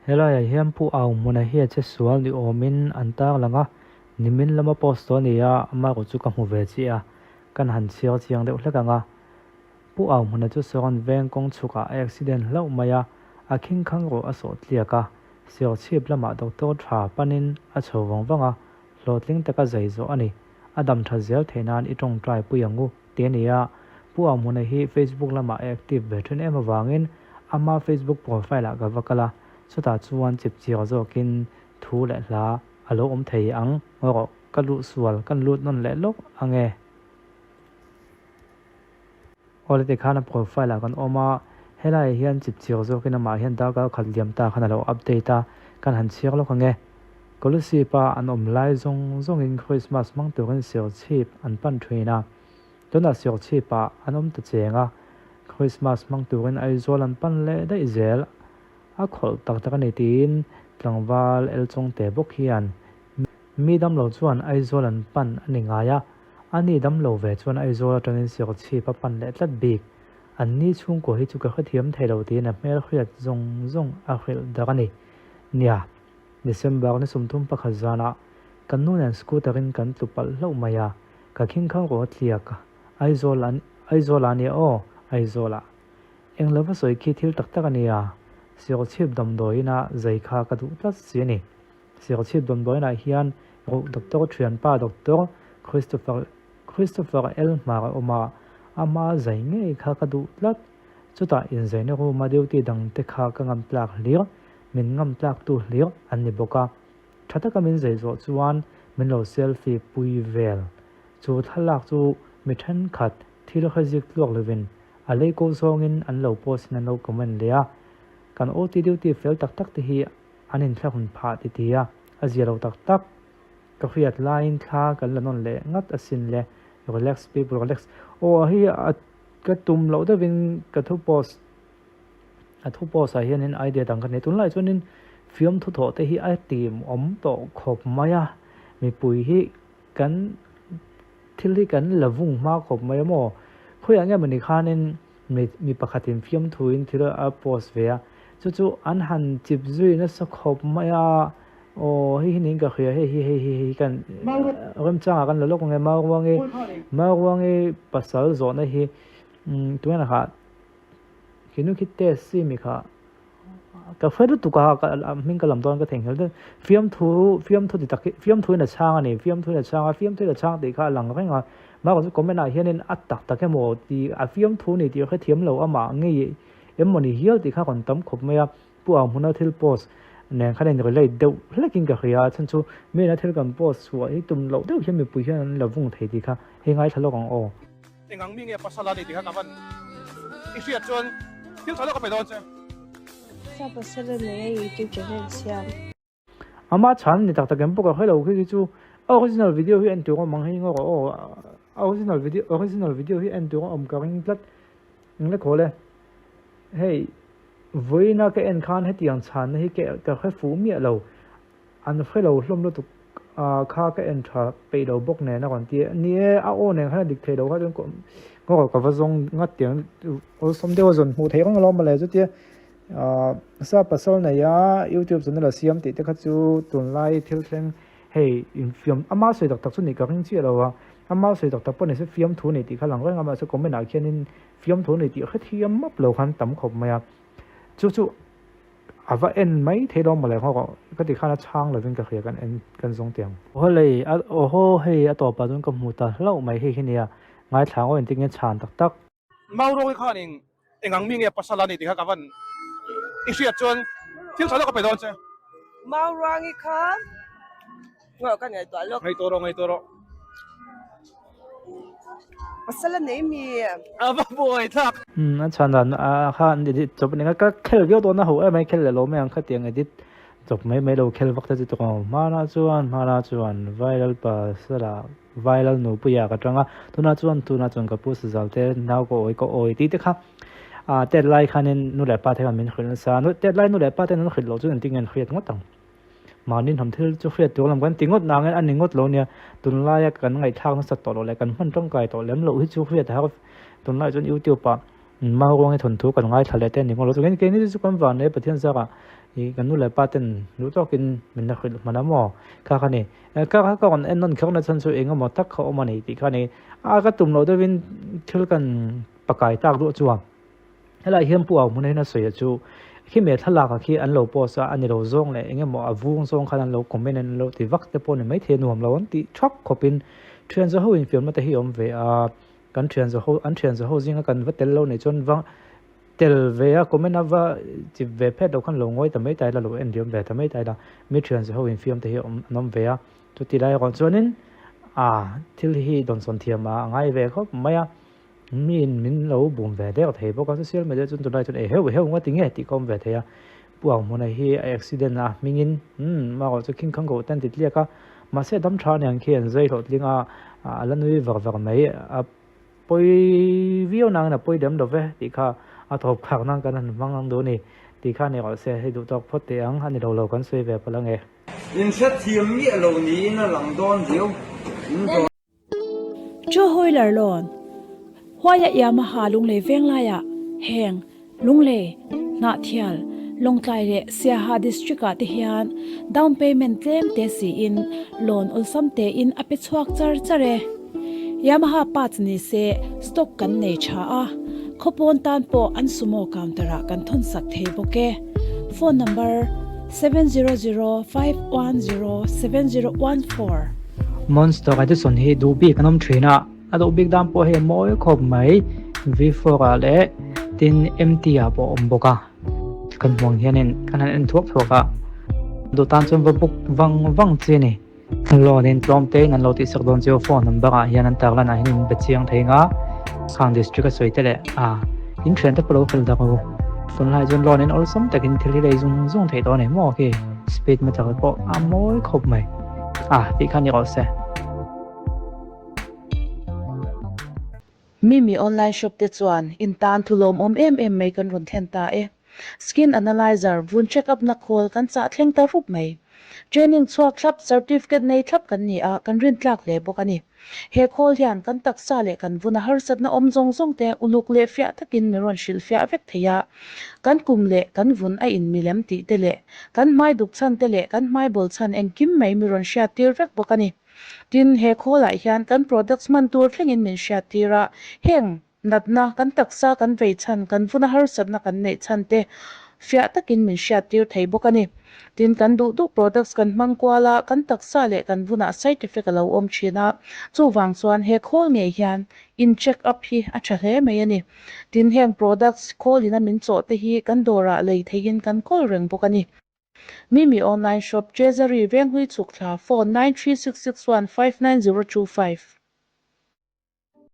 Hello ya hiam pu au mona hi che sual ni omin antak langa nimin lama posto ni ya ama ko chu ka mu ve chi a kan han chiao chiang de hlaka nga pu au mona chu son veng kong chuka accident lo maya a king khang ro aso tliaka sio chip lama doctor tha panin a chowang wanga lotling taka zai zo ani adam tha zel theinan itong trai pu yangu te ni ya pu au mona hi facebook lama active veteran em awangin ama facebook profile a ga wakala chuta chuan chip chiao zo kin thu le hla alo om thei ang ngo kalu sual kan lut non le lok ange ole te khana profile kan oma helai hian chip chiao zo kin ma hian da ka khaliam ta khana lo update ta kan han chiak lo kange kolusi pa an om lai zong in christmas mang tu kan sio chip an pan thuina tuna sio chip pa an om ta chenga christmas mang tu kan ai zol an pan le dai zel a khol tak tak ani tin tlangwal el chong te bok hian mi dam lo chuan aizol an pan ani ngaya ani dam lo ve chuan aizol atangin siok chi pa pan le tlat bik an ni chung ko hi chu ka khathiam thelo tin a mel khriat zong a khil dakani nia december ni sumthum pa khazana kanun an scooterin kan tlupal lo maya ka king khang ro thliaka aizol ani o aizola englova soi ki thil tak tak ania siok chip dam doina zai kha ka du tlat siani siok chip dam doina hian ro doctor thian pa doctor christopher l mar oma ama zai nge kha ka du tlat chuta in zai ne ro ma deuti dang te kha ka ngam plak lir min ngam plak tu lir an ni boka thata ka min zai zo chuan min lo selfie pui vel chu thalak chu mi then khat thil khazik lok levin alei ko zongin an lo post na no comment le a kan oti duty fel tak tak te hi anin thla hun pha ti tia a zero tak tak ka khiat line kha kan lanon le ngat asin le relax people relax o hi ka tum lo da win ka thu post a hian in idea dang kan ne tun lai chuanin film thu tho te hi a tim om to khop maya mi pui hi kan thil hi kan lavung ma khop maya mo khoi anga mani khanin mi pakhatin film thuin thira a post ve chu an han chip zui na sa khop maya o hi ning ka khia hi kan ram cha kan lo lok nge ma wange pasal zo na hi tuana kha kinu khitte si mi kha ka feru tu ka min ka lam don ka theng hel film thu ti tak film thu na chang ani film thu na chang ti kha lang renga ma ko comment a hianin atak tak ke mo ti a film thu ni ti kha thiam lo ama nge emoni hial ti kha kon tam khop maya pu ang huna thil post nen khanen relate deuh hlekin ka khia chan chu me na thil kan post suwa hi tum lo deuh hian mi pui hian lovung thei ti kha he ngai thalok ang o engang mi nge pasala ni ti kha kaban isia chon thil thalok ka pe don che sa pasala ne youtube channel siam ama chan ni tak tak em poka khelo khi chu original video hi en tu ko mang hi ngo o original video hi en tu ko om ka ring plat ngle khole hey voina ke en khan he tiang chan hi ke ka khe fu mi lo an phelo hlom lo tu kha ka en tha pe do bok ne na kon ti ni a o ne kha dik the do kha ko ngo ka va zong ngat tiang o som de zon hu thei rong lo ma le chu ti sa pasal na ya youtube channel siam ti te kha chu tun lai thil thleng hey in film ama soi dak tak chu ni ka ring chi lo wa ama soi dak tak pon ne se film thu ni ti kha lang reng ama se comment a khianin film thu ni ti kha thiam map lo khan tam khop maya chu ava en mai thedom male ho ka ti khana chang lovin ka khia kan zong tiang holei o ho hei a to pa dun ka mu ta lo mai he hinia ngai thlang o en ting chan tak tak mau ro kha ning engang mi nge pasala ni ti kha kaban isia chon thil thalok ka pe don che mau rangi khan ngo kan ngai ngai to ro pasala ne mi aba boy thak a chan dan a kha an di chop ni ka khel gyo to na ho mai khel lo mai ang kha tiang edit chop mai lo khel wak ta ji to ma na chuan viral pa sala viral no pu ya ka tanga tuna chuan ka pu salte naw ko oi ti te kha deadline khanin nu le pa the min khil sa nu deadline nu le pa te nu khil lo chu an ting en khriat ngotang manin ham thil chu khriat to lam kan tingot na ngen an ningot lo nia tun la ya kan ngai thang sa to lo le kan man tong kai to lem lo hi chu khriat ha tun la chon youtube pa ma ro nge thon thu kan ngai thale te ni ngo lo chu gen ke ni chu kan van ne pathian sa ka กันนู่นเลยป้าเต็นรู้ตัวกินมันนักขึ้นมันน้ำหม้อข้าคันนี้ข้าก็คนเอ็นนนเขาในชั้นสูงเองก็หมดทักเขาเอามาในที่คันนี้ก็ตุ่มเราด้วยวินทิลกันปากกายตากรู้จัวให้เราเห็นผู้เอามันให้น่าสวยจูขี้เมทัลลากขี้อันเราปอสอันนี้เราส่งเลยเองก็หมออาวุธส่งขนาดเราคอมเมนต์เราที่วักแต่ปนไม่เทียนหวมเราวันที่ช็อกขบินเทรนจะเขาอินฟิลมาแต่ที่อมเวกันเทรนจะเขาอันเทรนจะเขาจริงกันว่าเตลเราในจนวังเตลเวียก็ไม่นับว่าจิเวเพดเราขันลงไว้แต่ไม่ตายเราเอ็นเดียมเวแต่ไม่ตายเราไม่เทรนจะเขาอินฟิลแต่ที่อมน้ำเวียจุดที่ได้ก่อนส่วนนี้ที่ที่โดนสนเทียมมาง่ายเวเขาไม่มินเราบุ่มเวเด็กเทปก็เสียไม่ได้จนตัวได้จนเฮ้ยว่าติงเงี้ยที่คอมเวเทียพวกมันไอ้อุบิเหตุมิงินมาก็จะคิดข้างกูแต่ติดเรียกมาเสียดำชาเนี่ยเขียนใจหลดลิงแล้วนุ้ยวักไม่ปอยวิวนังนะปอยเดิมดอกเวที่ข้าทบขักนั่งกันนั่นฟังนั่งดูนี่ที่ข้าเนี่ยก็เสียให้ดูตอกพอดเตียงอันนี้เรากันสวยแบบพลังเออินเสถียรมีเหล่านี้นะหลังโดนเดียวช่วยหอยหลาลอนหัวยายามาหาลุงเลยเวียงลายะแหงลุงเลยนาเทียลลงใจเรเสียหาดิสทริกต์ที่เฮียนดาวน์เพย์เมนต์เต็มเตสีอินโลนอุลซัมเตอินอภิชวักจาร์เรยามาหาปัจนิเซสต็อกกันเนชาขบวนตันปออันสุโมคาวน์เตอร์กันทุนสักเทโบเกโฟนนัมเบอร์700-510-7014มอนสเตอร์ที่ส่วนที่ดูบีกันน้ำทรีน่ะดูบีดามพอเห็นมอยขบไหมวีโฟร์เล่ตินเอ็มทีอาปอมบกะกันมองเห็นกันเห็นทั่วกะดูตานจนบุกวังเจนี่รอเดินตรอมเตนันเราติดสักโดนเจ้าโฟนนัมเบอร์ยันนั่นตากลันหินเบ็ดเชียงเทงะข้างดิสทริกต์สวยเตะอินเทรนด์ที่โปรฟิลดักกูคนไล่จนรอเดินออลซัมแต่กินที่เลยซงเทตัวเนี่ยมอกี้สปีดมาจากก็มอยขบไหมที่ขันยังเอาเสียมีออนไลน์ช็อปติดส่วนอินตานทุลมไม่กันรุนเทนตาสกินแอนาลิเซอร์วุ้นเช็คอัพนักโคลกันจะเทงตารูปไหมเทรนนิ่งชัวร์ครับเซอร์ติฟิเคตในทับกันนี่กันรินทลักเลยบอกกันนี่เฮโคลยันกันตักซาเลกันวุ้นหาร์สัตนะซงแต่อุลุกเลฟียทักินมิรอนชิลฟียเวกเทียกันกุมเลกันวุ้นอินมิเลมติเตเลกันไม่ดุกชันเตเลกันไม่บอลชันเองกิมไม่มิรอนชียตีร์เวกบอกกันนี่ดินเฮโคลยันกันโปรดักต์มันตัวเพ่งอินมินชียตีระเฮงนัดนะกันตักซากันเวชันกันวุ้นหาร์สัตนะกันเนชันเตฟียทักินมินชียตีร์ไทยบอกกันนี่ดินกันดูโปรดักต์กันมังกวาลากันตักซาเลกันวุ้นไซติฟิกเราชีนะจู่วางส่วนเฮโคลเมียยันอินเช็คอัพฮีอัจฉริยะไม่ยันนี่ดินเฮงโปรดักต์โคลินะมินโซเตฮีกันโดระเลยเทียนกันโคลเริงบอกกันนี่มีออนไลน์ช็อปเจซารีเวียงหุยสุกลาโฟน9366159025